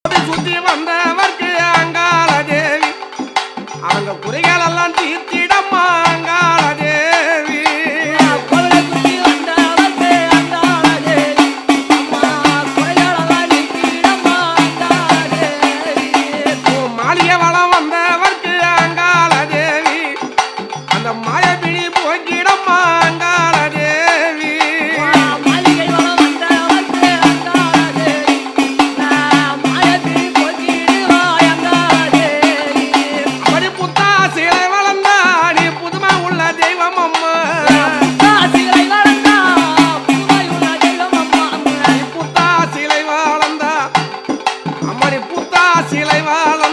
சுத்தி வந்தவர்க்கு அங்காள தேவி அவங்க குறைகள் எல்லாம் தீர்த்திடம்மா அங்காள தேவி மாளிகை வளம் வந்தவர்க்கு அங்காள தேவி அந்த மாயபிடி போக்கிடம்மா அங்காள தேவி சிலை வாழ